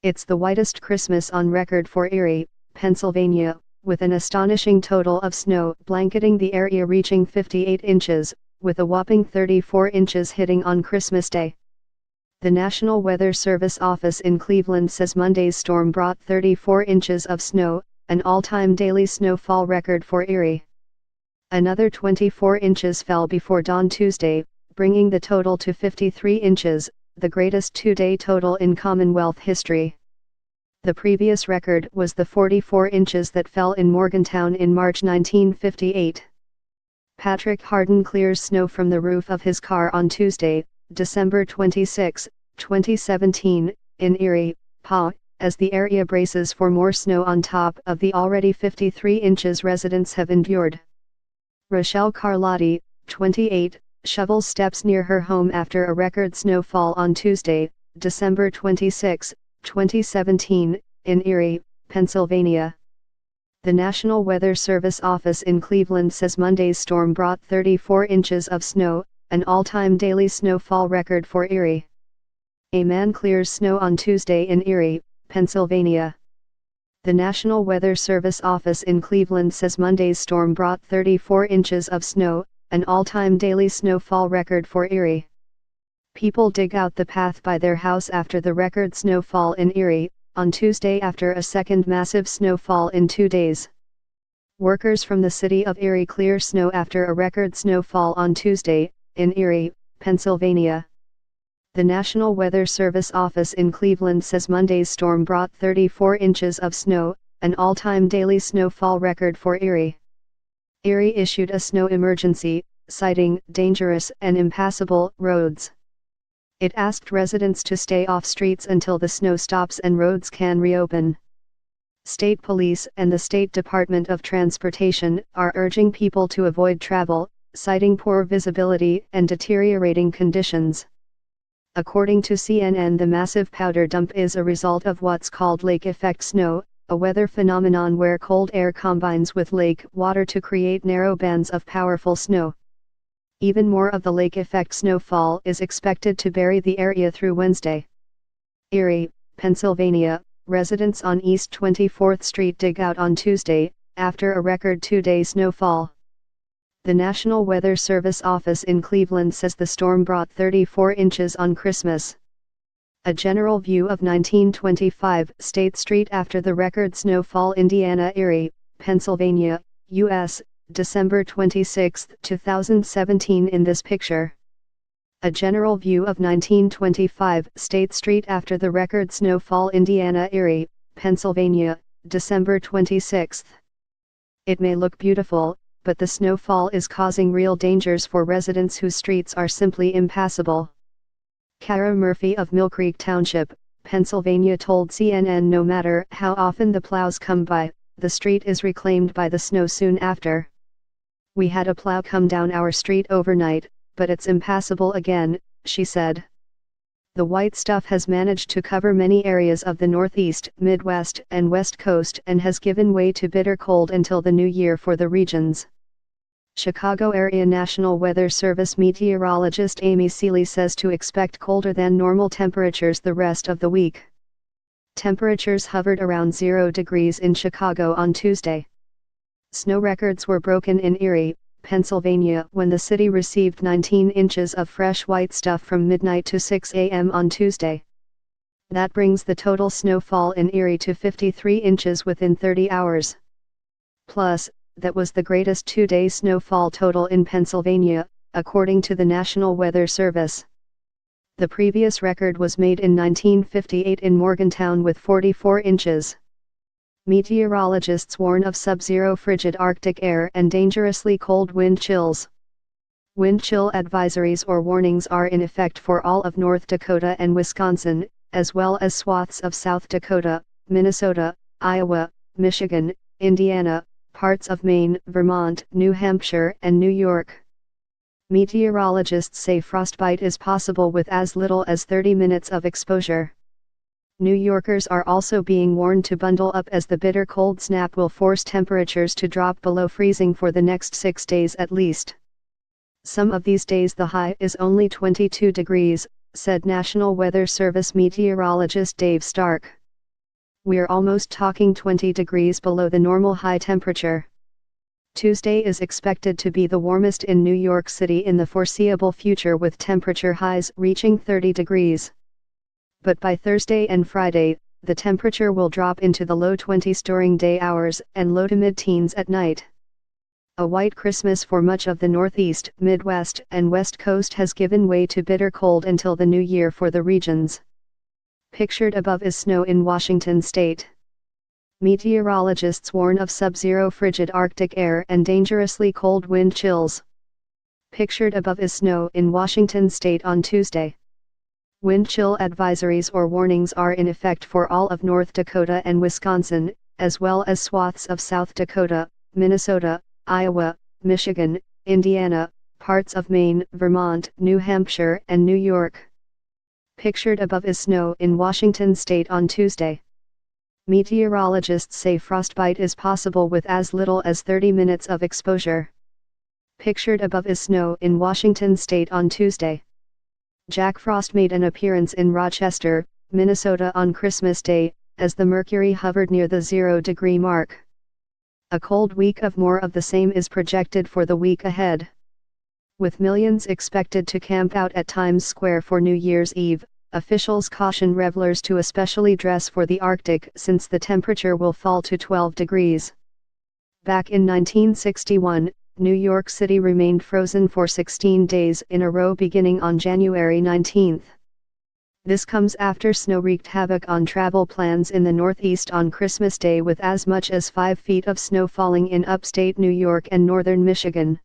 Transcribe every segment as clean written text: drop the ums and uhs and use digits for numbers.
It's the whitest Christmas on record for Erie, Pennsylvania, with an astonishing total of snow blanketing the area reaching 58 inches, with a whopping 34 inches hitting on Christmas Day. The National Weather Service office in Cleveland says Monday's storm brought 34 inches of snow, an all-time daily snowfall record for Erie. Another 24 inches fell before dawn Tuesday, bringing the total to 53 inches, the greatest two-day total in Commonwealth history. The previous record was the 44 inches that fell in Morgantown in March 1958. Patrick Harden clears snow from the roof of his car on Tuesday, December 26, 2017, in Erie, PA, as the area braces for more snow on top of the already 53 inches residents have endured. Rochelle Carlotti, 28, shovels steps near her home after a record snowfall on Tuesday, December 26, 2017, in Erie, Pennsylvania. The National Weather Service office in Cleveland says Monday's storm brought 34 inches of snow, an all-time daily snowfall record for Erie. A man clears snow on Tuesday in Erie, Pennsylvania. The National Weather Service office in Cleveland says Monday's storm brought 34 inches of snow, an all-time daily snowfall record for Erie. People dig out the path by their house after the record snowfall in Erie, on Tuesday after a second massive snowfall in 2 days. Workers from the city of Erie clear snow after a record snowfall on Tuesday, in Erie, Pennsylvania. The National Weather Service office in Cleveland says Monday's storm brought 34 inches of snow, an all-time daily snowfall record for Erie. Erie issued a snow emergency, citing dangerous and impassable roads. It asked residents to stay off streets until the snow stops and roads can reopen. State police and the State Department of Transportation are urging people to avoid travel, citing poor visibility and deteriorating conditions. According to CNN, the massive powder dump is a result of what's called lake effect snow, a weather phenomenon where cold air combines with lake water to create narrow bands of powerful snow. Even more of the lake effect snowfall is expected to bury the area through Wednesday. Erie, Pennsylvania, residents on East 24th Street dig out on Tuesday, after a record 2-day snowfall. The National Weather Service office in Cleveland says the storm brought 34 inches on Christmas. A general view of 1925 State Street after the record snowfall. Indiana, Erie, Pennsylvania, U.S., December 26, 2017. In this picture. A general view of 1925 State Street after the record snowfall. Indiana, Erie, Pennsylvania, December 26. It may look beautiful, but the snowfall is causing real dangers for residents whose streets are simply impassable. Kara Murphy of Mill Creek Township, Pennsylvania told CNN no matter how often the plows come by, the street is reclaimed by the snow soon after. We had a plow come down our street overnight, but it's impassable again, she said. The white stuff has managed to cover many areas of the Northeast, Midwest, and West Coast and has given way to bitter cold until the new year for the regions. Chicago Area National Weather Service meteorologist Amy Seeley says to expect colder than normal temperatures the rest of the week. Temperatures hovered around 0 degrees in Chicago on Tuesday. Snow records were broken in Erie, Pennsylvania when the city received 19 inches of fresh white stuff from midnight to 6 a.m. on Tuesday. That brings the total snowfall in Erie to 53 inches within 30 hours. Plus, that was the greatest 2-day snowfall total in Pennsylvania, according to the National Weather Service. The previous record was made in 1958 in Morgantown with 44 inches. Meteorologists warn of sub-zero frigid Arctic air and dangerously cold wind chills. Wind chill advisories or warnings are in effect for all of North Dakota and Wisconsin, as well as swaths of South Dakota, Minnesota, Iowa, Michigan, Indiana, parts of Maine, Vermont, New Hampshire, and New York. Meteorologists say frostbite is possible with as little as 30 minutes of exposure. New Yorkers are also being warned to bundle up as the bitter cold snap will force temperatures to drop below freezing for the next 6 days at least. Some of these days the high is only 22 degrees, said National Weather Service meteorologist Dave Stark. We're almost talking 20 degrees below the normal high temperature. Tuesday is expected to be the warmest in New York City in the foreseeable future, with temperature highs reaching 30 degrees. But by Thursday and Friday, the temperature will drop into the low 20s during day hours and low to mid-teens at night. A white Christmas for much of the Northeast, Midwest, and West Coast has given way to bitter cold until the new year for the regions. Pictured above is snow in Washington state. Meteorologists warn of sub-zero frigid Arctic air and dangerously cold wind chills. Pictured above is snow in Washington state on Tuesday. Wind chill advisories or warnings are in effect for all of North Dakota and Wisconsin, as well as swaths of South Dakota, Minnesota, Iowa, Michigan, Indiana, parts of Maine, Vermont, New Hampshire, and New York. Pictured above is snow in Washington state on Tuesday. Meteorologists say frostbite is possible with as little as 30 minutes of exposure. Pictured above is snow in Washington state on Tuesday. Jack Frost made an appearance in Rochester, Minnesota on Christmas Day, as the mercury hovered near the 0-degree mark. A cold week of more of the same is projected for the week ahead. With millions expected to camp out at Times Square for New Year's Eve, officials caution revelers to especially dress for the Arctic since the temperature will fall to 12 degrees. Back in 1961, New York City remained frozen for 16 days in a row beginning on January 19. This comes after snow wreaked havoc on travel plans in the Northeast on Christmas Day, with as much as 5 feet of snow falling in upstate New York and northern Michigan.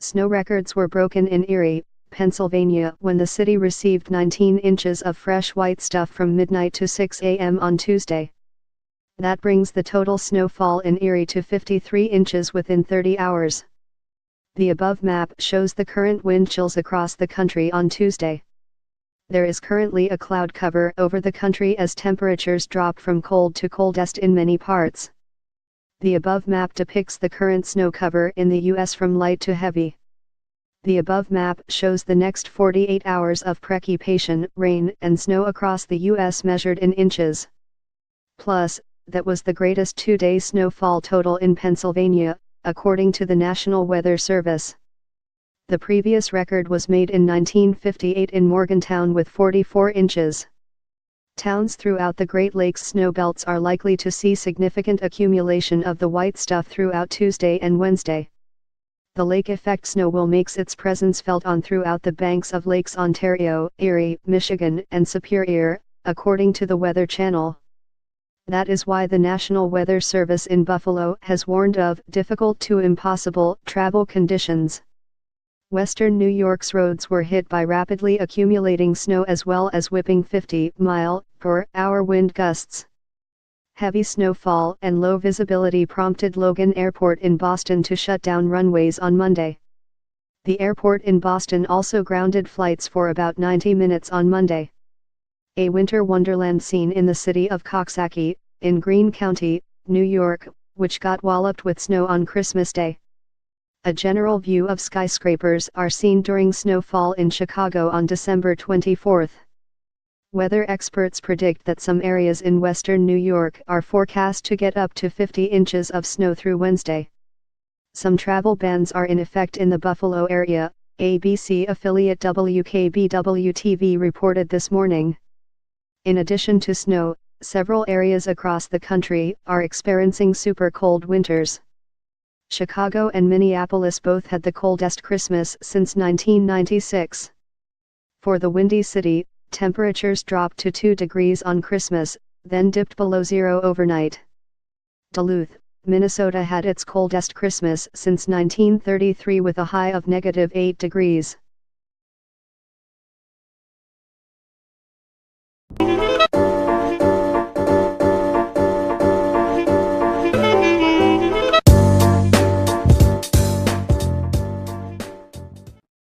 Snow records were broken in Erie, Pennsylvania, when the city received 19 inches of fresh white stuff from midnight to 6 a.m. on Tuesday. That brings the total snowfall in Erie to 53 inches within 30 hours. The above map shows the current wind chills across the country on Tuesday. There is currently a cloud cover over the country as temperatures drop from cold to coldest in many parts. The above map depicts the current snow cover in the U.S. from light to heavy. The above map shows the next 48 hours of precipitation, rain and snow across the U.S. measured in inches. Plus, that was the greatest two-day snowfall total in Pennsylvania, according to the National Weather Service. The previous record was made in 1958 in Morgantown with 44 inches. Towns throughout the Great Lakes snowbelts are likely to see significant accumulation of the white stuff throughout Tuesday and Wednesday. The lake effect snow will make its presence felt on throughout the banks of Lakes Ontario, Erie, Michigan, and Superior, according to the Weather Channel. That is why the National Weather Service in Buffalo has warned of difficult to impossible travel conditions. Western New York's roads were hit by rapidly accumulating snow as well as whipping 50-mile-per-hour wind gusts. Heavy snowfall and low visibility prompted Logan Airport in Boston to shut down runways on Monday. The airport in Boston also grounded flights for about 90 minutes on Monday. A winter wonderland scene in the city of Coxsackie, in Greene County, New York, which got walloped with snow on Christmas Day. A general view of skyscrapers are seen during snowfall in Chicago on December 24. Weather experts predict that some areas in western New York are forecast to get up to 50 inches of snow through Wednesday. Some travel bans are in effect in the Buffalo area, ABC affiliate WKBW-TV reported this morning. In addition to snow, several areas across the country are experiencing super cold winters. Chicago and Minneapolis both had the coldest Christmas since 1996. For the Windy City, temperatures dropped to 2 degrees on Christmas, then dipped below zero overnight. Duluth, Minnesota had its coldest Christmas since 1933 with a high of -8 degrees.